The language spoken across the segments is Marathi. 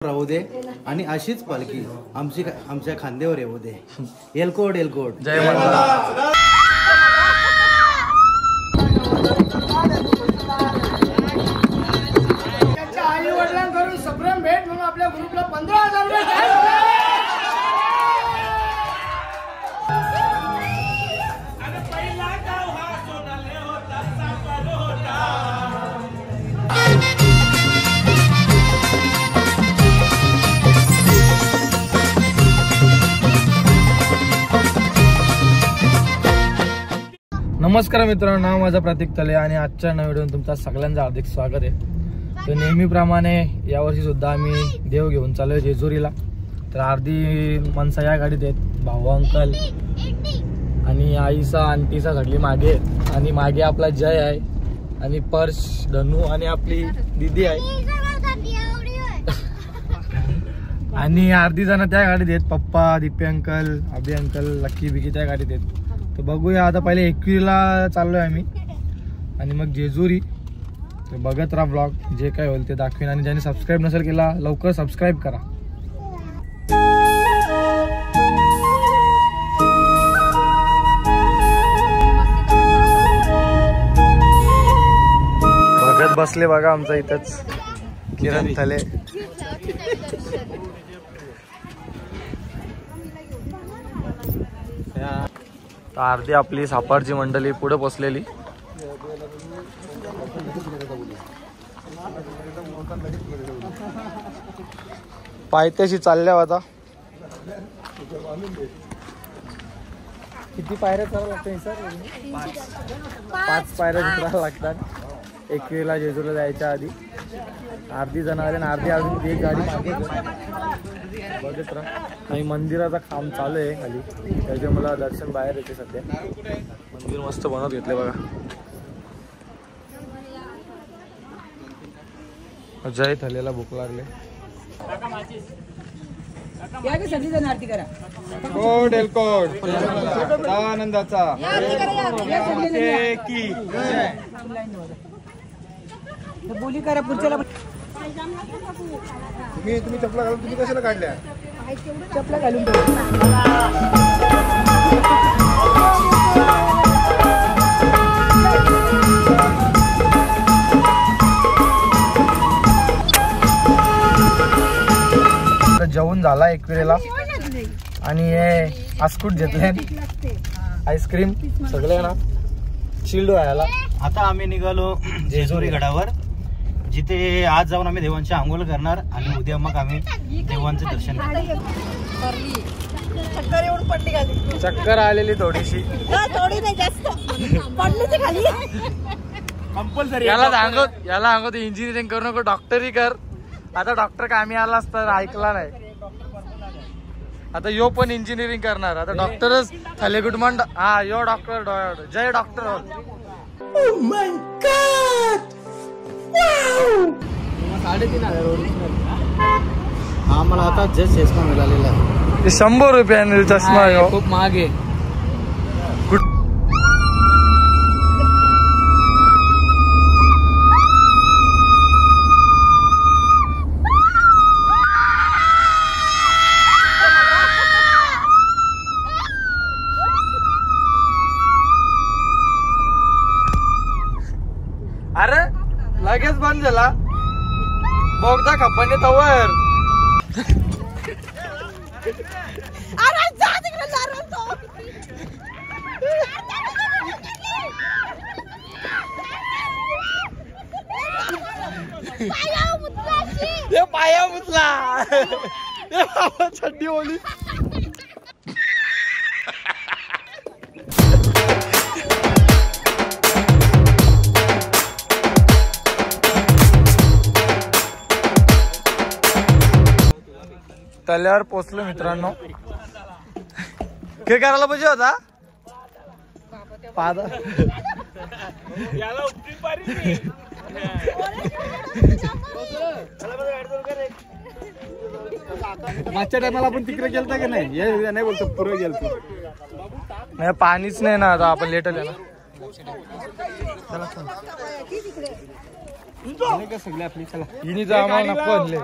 राहू दे आणि अशीच पालखी आमच्या खांद्यावर येऊ दे. एलकोट एलकोट. जय महाराज. त्यांच्या आई वडिलांकडून सप्रेम भेट म्हणून आपल्या ग्रुपला 15,000 रुपये. नमस्कार मित्रांनो, नाव माझा प्रतीक तले आणि आजच्या नव्या व्हिडिओत तुमचं सगळ्यांचं हार्दिक स्वागत आहे. तर नेहमीप्रमाणे यावर्षी सुद्धा आम्ही देव घेऊन चाललोय जेजुरीला. तर अर्धी माणसं या गाडीत आहेत, भाऊ अंकल आणि आईचा आंटीचा घडली मागे आणि मागे आपला जय आहे आणि पर्श धनू आणि आपली दीदी आहे आणि अर्धी जण त्या गाडीत आहेत. पप्पा, दीपे अंकल, अभि अंकल, लक्की बिकी त्या गाडीत आहेत. तर बघूया, आता पहिले 21ला चाललोय आम्ही आणि मग जेजुरी. तर बघत राहा ब्लॉग, जे काय होईल ते दाखवेन. आणि ज्यांनी सबस्क्राईब नसेल केला लवकर सबस्क्राईब करा. बघत बसले बघा आमचा इथंच किरण थले. अर्धी आपली सापारची मंडळी पुढे बसलेली. पायथ्याशी चालल्या आता. किती पायऱ्या चढावं लागतं सर? 5 पायऱ्या चढावं लागतात 21ला जेजुरीला जायच्या आधी. अर्धी जण आले आणि अर्धी अजून एक गाडी मागे बघत राहा. आणि मंदिराचा काम चालू आहे खाली, त्याचे मला दर्शन बाहेर येते. सध्या मंदिर मस्त बनवत घेतले बघा. जय थलेला भूक लागले. कोड एलकोड आनंदाचा बोली करा पुढच्याला. तुम्ही चपला घालून तुम्ही कशाला काढल्या? चपला घालून जेवण झाला 21ला आणि हे आस्कुट घेतले, आईस्क्रीम सगळे ना चिल्ड व्हायला. आता आम्ही निघालो जेजुरी गडावर, जिथे आज जाऊन आम्ही देवांची आंघोळ करणार आणि उद्या मग आम्ही देवांचं दर्शन करणार. चक्कर येऊन पडली खाली. चक्कर आलेली थोडीशी, थोडी नाही जास्त पडली ते खाली. कंपल्सरी याला सांगतो इंजिनिअरिंग करू नको, डॉक्टरी कर. आता डॉक्टर कामी आला असता, ऐकला नाही. आता यो पण इंजिनिअरिंग करणार. आता डॉक्टरच थले गुडमंड. हा, यो डॉक्टर जय doctor. Oh my God! Wow! 3,500 original. हा, मला आता जस्ट चष्मा मिळालेला आहे. 100 रुपयाने चष्मा आहे, खूप महाग आहे. अरे लगेच बंद झाला बोगदा खप्पाने तवर. अरे जा तिकडे जारवतो. पाया मुतला चड्डी ओली. तल्यावर पोचलो मित्रांनो. काय करायला पाहिजे होता पादा. मागच्या टायमाला आपण तिकडे गेलता की नाही? हे नाही बोलतो, पुढे गेलतो. नाही, पाणीच नाही ना. आता आपण लेट आले ना. सगळे आपली चला हिनीचं आम्हाला नको आणले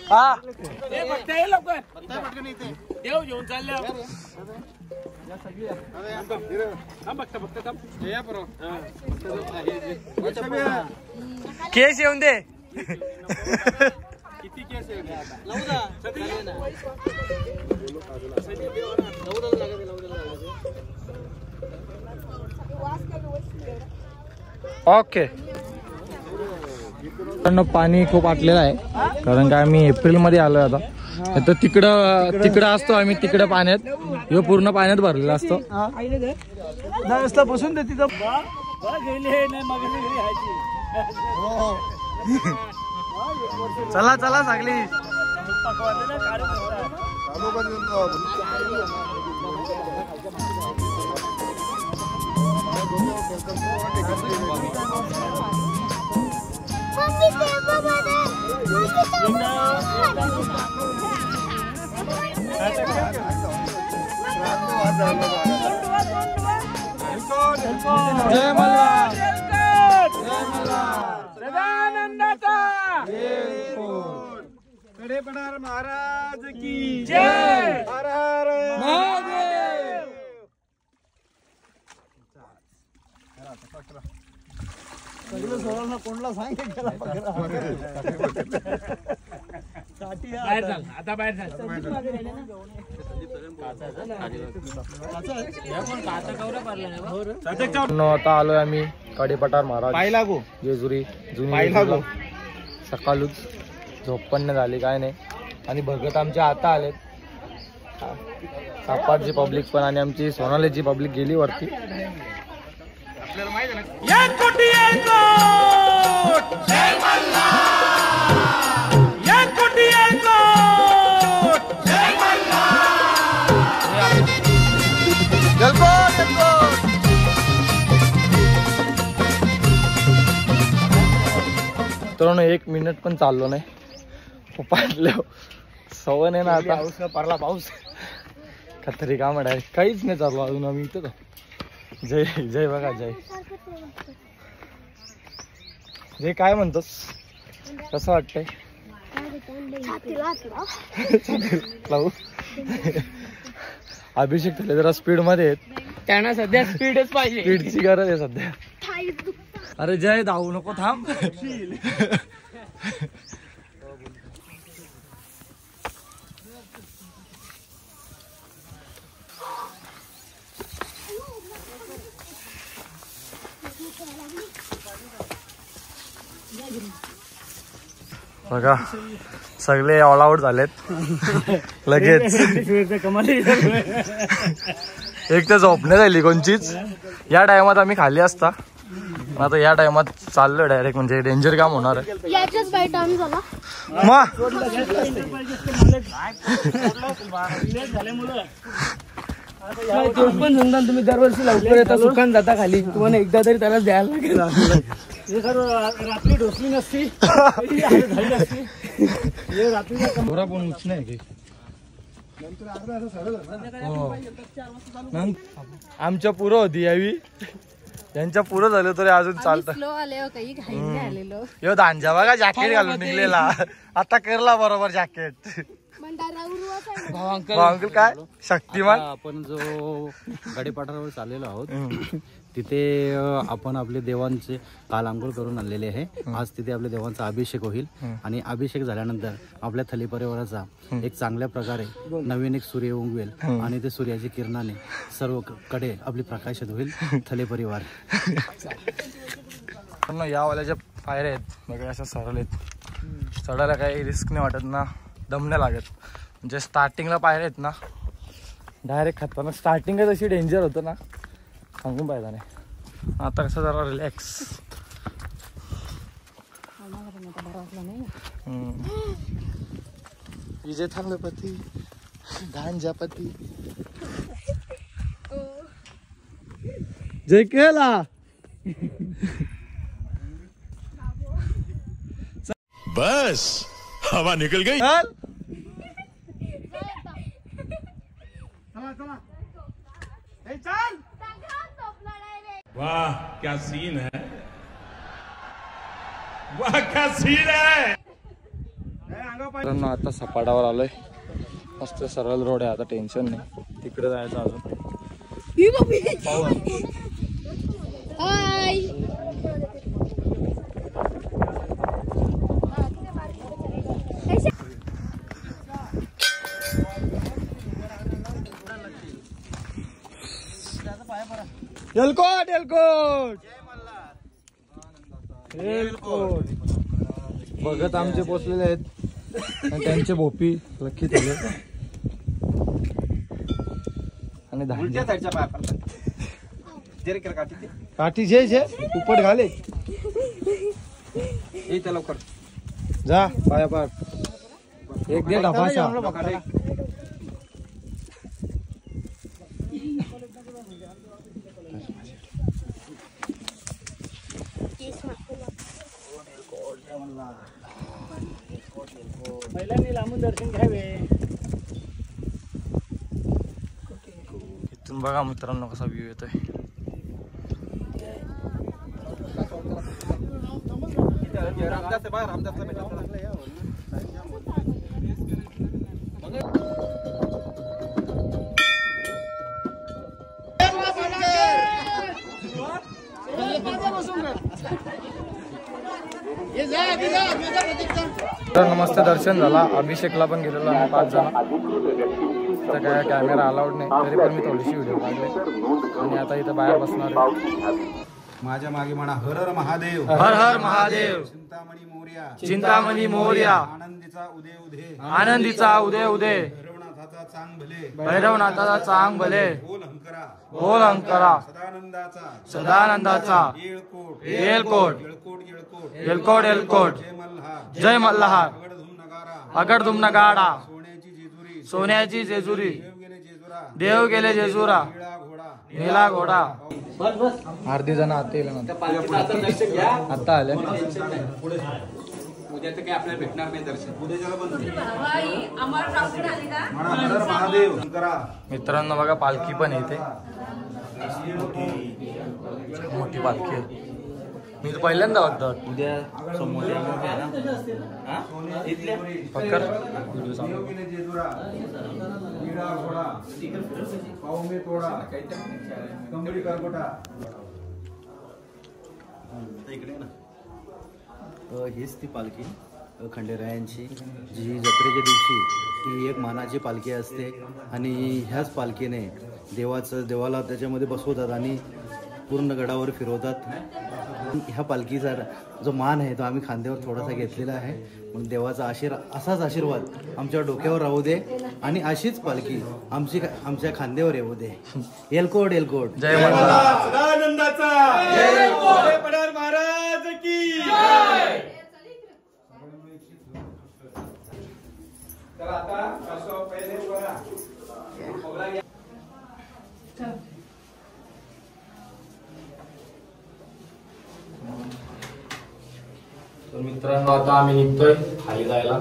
हा केस येऊन दे किती केस ओके. पाणी खूप आटलेलं आहे कारण का आम्ही एप्रिल मध्ये आलोय आता तर तिकडं असतो आम्ही तिकडं पाण्यात हे पूर्ण पाण्यात भरलेला असतो बसून दे तिथं चला चला सगळी जय मल्हार सदानंदाचा कडेपणार महाराज की जय. हर हर महादेव. कोणला सांगितलं आता बाहेर आता आलोय आम्ही कडेपठार महाराज पाहिला गो जेजुरी जुनी सकाळूच झोप पण नाही झाली काय नाही आणि भगत आमच्या आता आलेत सापाटची पब्लिक पण आणि आमची सोनालीची पब्लिक गेली वरती. आपल्याला माहिती तर 1 मिनिट पण चाललो नाही पाहिलं सवय नाही ना आता पारला पाऊस खतरी काम आहे काहीच नाही चाललो अजून आम्ही इथं जय जय बघा जय जय काय म्हणतोस कसं वाटतंय अभिषेक झाले जरा स्पीड मध्ये आहेत त्यांना सध्या स्पीडच पाहिजे स्पीडची गरज आहे सध्या. अरे जय धावू नको थांब बघा सगळे ऑल आउट झालेत लगेच एक तर झोपणे झाली कोणचीच या टायमात आम्ही खाली असता आता या टायमात चाललोय डायरेक्ट म्हणजे डेंजर काम होणार आहे. तुम्ही दरवर्षी लवकर येता सुखान जाता खाली तुम्हाला एकदा तरी त्याला द्यायला लागेल. रात्री ढोसली नसती रात्री पण उच नाही आमच्या पुरं होती यावी यांच्या पुरं झालं तरी अजून चालतं. यो दांजा बघा जॅकेट घालून निघलेला आता करला बरोबर जॅकेट अंकल काय शक्तिमान. आपण जो गडेपाठारावर चाललेलो आहोत तिथे आपण आपले देवांचे काल आंघोळ करून आणलेले आहे. आज तिथे आपल्या देवांचा अभिषेक होईल आणि अभिषेक झाल्यानंतर आपल्या थली परिवाराचा एक चांगल्या प्रकारे नवीन एक सूर्य उगवेल आणि ते सूर्याच्या किरणाने सर्वकडे आपली प्रकाशित होईल थले परिवार. या वाल्याच्या पायऱ्या आहेत बघा अशा सरळ आहेत चढायला काही रिस्क नाही वाटत ना दम नाही लागत म्हणजे स्टार्टिंगला पायऱ्या आहेत ना डायरेक्ट खतरनाक स्टार्टिंगच अशी डेंजर होतं ना सांगून पाहिजे नाही. आता कसं जरा रिलॅक्स विजय थांबपती धांजापती जय केला बस हवा निकल गई. वाह क्या सीन है, वाह क्या सीन है। आता सपाटावर आलोय, मस्त सरळ रोड आहे, आता टेन्शन नाही, तिकडे जायचं अजून. एलकोट एलकोट एलकोट बघत आमचे पोचलेले आहेत आणि त्यांचे भोपी लक्की झाले आणि काठी जे जे उपट घाले लवकर जा पाया पार एक दे ढापाशा. पहिल्यांनी लांबून दर्शन घ्यावे. इथून बघा मित्रांनो कसा व्ह्यू येतोय. तर नमस्ते दर्शन झाला. अभिषेकला पण गेलेलो आम्ही 5 जण. तर काय कॅमेरा अलाउड नाही, तरी पण मी थोडीशी व्हिडिओ काढले आणि आता इथं बाहेर बसणार आहे. माझ्या मागे म्हणा हर हर महादेव, हर हर महादेव, चिंतामणी मोर्या, चिंतामणी मोर्या, आनंदीचा उदय उदय, आनंदीचा उदय उदय, भैरवनाथाचा चांग भले, भैरवनाथाचा चांग भले, बोल हंकरा, बोल अंकरा, सदानंदाचा, सदानंदाचा, येळकोट, येळकोट, येळकोट येळकोट, येळकोट येळकोट, जय मल्हार, जय मल्हार, अगडधुम नगारा, अगडधुम नगाडा, सोन्याची जेजुरी, सोन्याची जेजुरी, देव गेले जेजुरा, देव गेले जेजुरा, निळा घोडा, निळा घोडा. अर्धी जण आता येईल ना, आता आले. उद्याचं काय आपल्याला भेटणार नाही दर्शन, उद्याच्याला पण महादेव मित्रांनो बघा पालखी पण येते, मोठी पालखी आहे. मी तर पहिल्यांदा बघतो. उद्या समोर पक्कर व्हिडिओ सांगू. इकडे ना हीच ती पालखी खंडेरायांची, जी जत्रेच्या दिवशी ती एक मानाची पालखी असते आणि ह्याच पालखीने देवाला त्याच्यामध्ये बसवतात आणि पूर्ण गडावर फिरवतात. ह्या पालखीचा जो मान आहे तो आम्ही खांद्यावर थोडासा घेतलेला आहे. मग देवाचा असाच आशीर्वाद आमच्या डोक्यावर राहू दे आणि अशीच पालखी आमच्या खांद्यावर येऊ दे. एलकोट एलकोट, जय मल्हार, सदानंदाचा, जय पठार महाराज की जय. तर मित्रांनो आता आम्ही निघतोय खाली जायला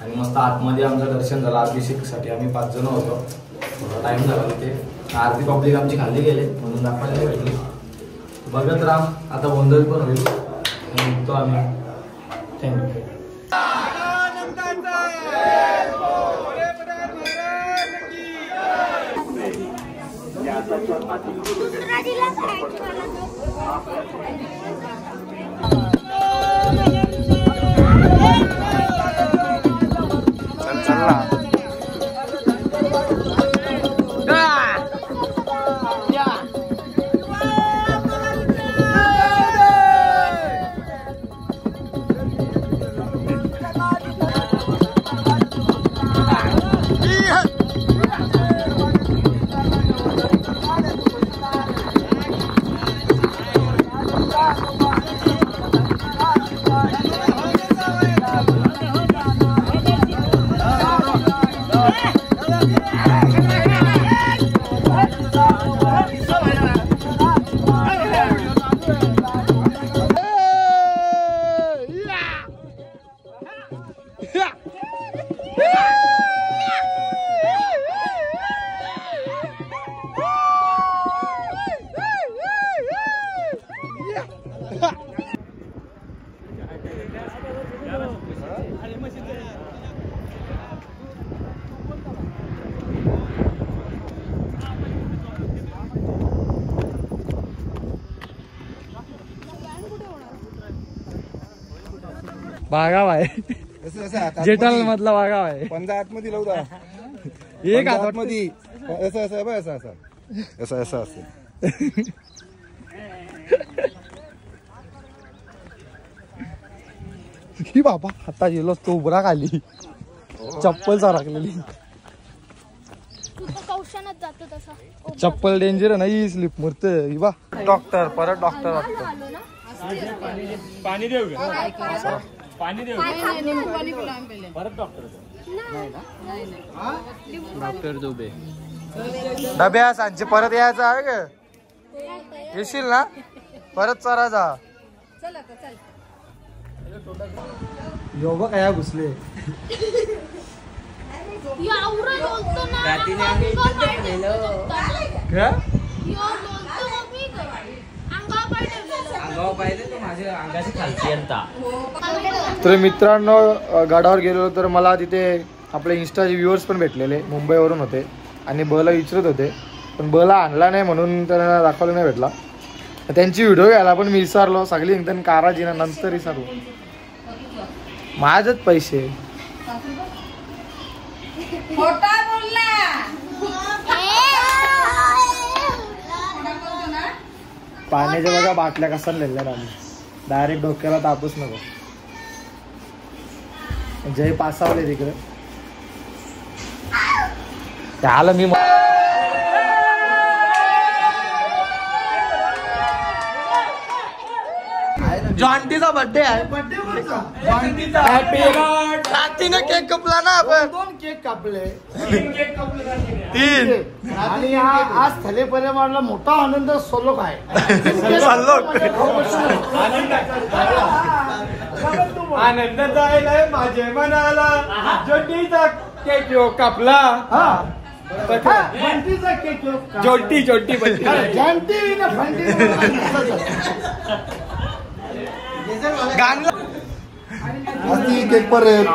आणि मस्त आतमध्ये आमचं दर्शन झालं. अभिषेकसाठी आम्ही 5 जण होतो, थोडा टाइम झाला तिथे. आरती पब्लिक आमची खाली गेले म्हणून दाखवायला भेटली. बघत राहा, आता गोंधळ पण होईल. निघतो आम्ही. थँक्यू. बागाव आहे जेठालाल मधला बागाव आहे. पंजा आतमध्ये लावू दा. एक आतमध्ये असं असं बघ असं असं असं असं असं. की बाबा आता गेलो तो उभरा खाली चप्पल सारखलेली. चप्पल डेंजर नाही स्लिप मरत बा. डॉक्टर परत डॉक्टर पाणी देऊ का? पाणी देऊ परत डॉक्टर दुबे डब्या सांचे परत यायचं आहे का? येशील ना परत चरा जा. योगा काय घुसले तर मित्रांनो गडावर गेलो तर मला तिथे आपले इन्स्टाचे व्ह्युअर्स पण भेटलेले मुंबईवरून होते आणि बला विचारत होते पण बला आणला नाही म्हणून त्यांना दाखवायला नाही भेटला. त्यांची व्हिडिओ घ्यायला पण मी विसरलो. सगळी एकदम काराजी ना नंतर विसरलो. माझच पैसे पाण्याच्या बघा बाटल्या कसा लिहिल्या आम्ही डायरेक्ट डोक्याला तापूच नको. जय पासावले तिकडे त्याला मी जॉन्टीचा बर्थडे आहे. रात्रीने केक कापला ना आपण. 2 केक कापले 3 आणि आज थलेपर्यंत मला मोठा आनंद सोलो काय आनंद जायलाय माझे मनाला जोडीचा केक कापला. फंटीचा केक जोटी जोटी जानती ना फंटी गाणं केक परत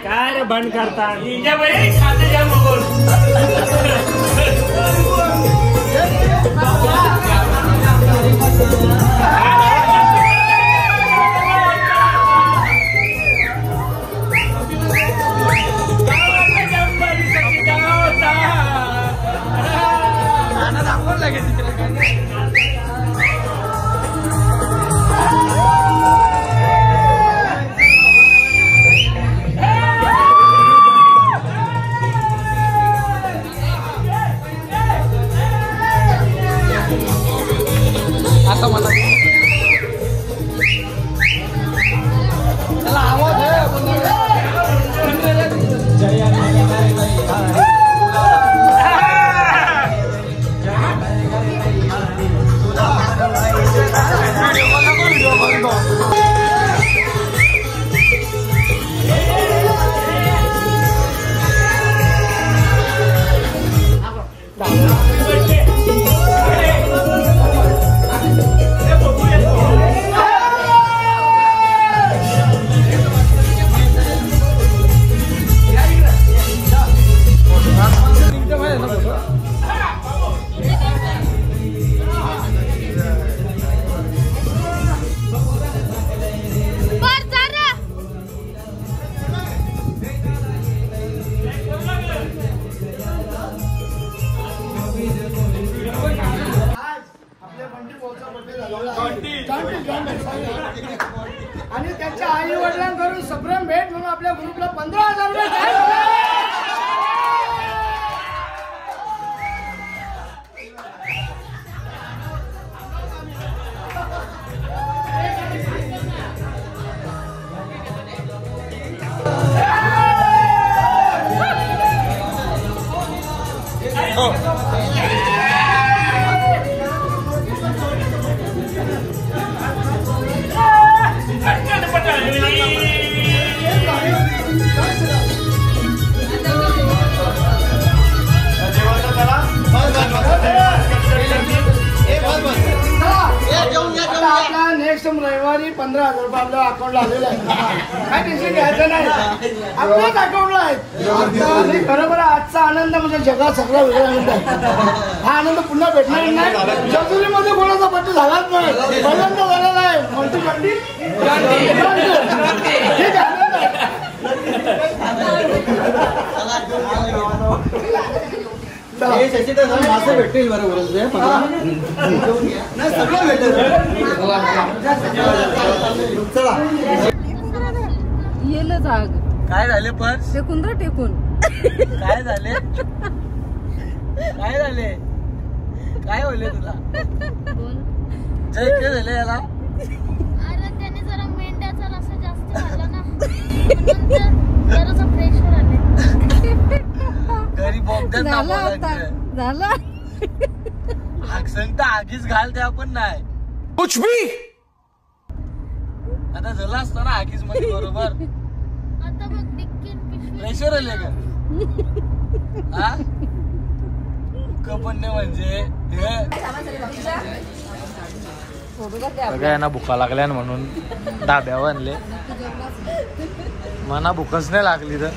काय बंद करता आता मला आणि त्यांच्या आई वडिलांकडून सप्रेम भेट म्हणून आपल्या ग्रुपला 15,000 रुपये जाहीर झाले. आपला नेक्स्ट रविवारी 15,000 रुपये आपल्या अकाउंटला आलेला आहे. काय टेन्शन घ्यायचं नाही, आपल्याच अकाउंटला आहे. बरोबर आजचा आनंद म्हणजे जगात सगळा वेगळा आनंद आहे. हा आनंद पुन्हा भेटणार नाही. जेजुरीमध्ये कोणाचा बड्डे झालाच नाही, पहिल्यांदा झालेला आहे. कोणती बड्डी ठीक आहे. मासे भेटतील बरोबर सगळं भेटेल. येलं जाग काय झाले पण टेकून र टेकून काय झाले काय झाले काय होले तुला जय काय झाले याला. अरे त्याने जरा मेंढ्याचा रस्सा जास्त खाल्ला ना, जरासा प्रेशर आले. घरी बोगद्यात झालं आता दाखवायचं. झालं. आगसंग तर आगीच घालते आपण नाही कुछ भी. आता झालं असतं ना आगीच मध्ये बरोबर. आता बघ डिक्कीन पिशवी प्रेशर आले का हा कपडणे म्हणजे सगळ्या यांना भुका लागल्या म्हणून धाब्यावर आणले. मना भुकच नाही लागली तर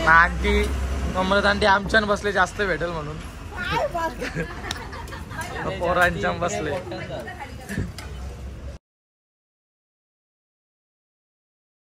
आंटी अमृत आंटी आमच्यान बसले जास्त भेटेल म्हणून पोरांच्या बसले.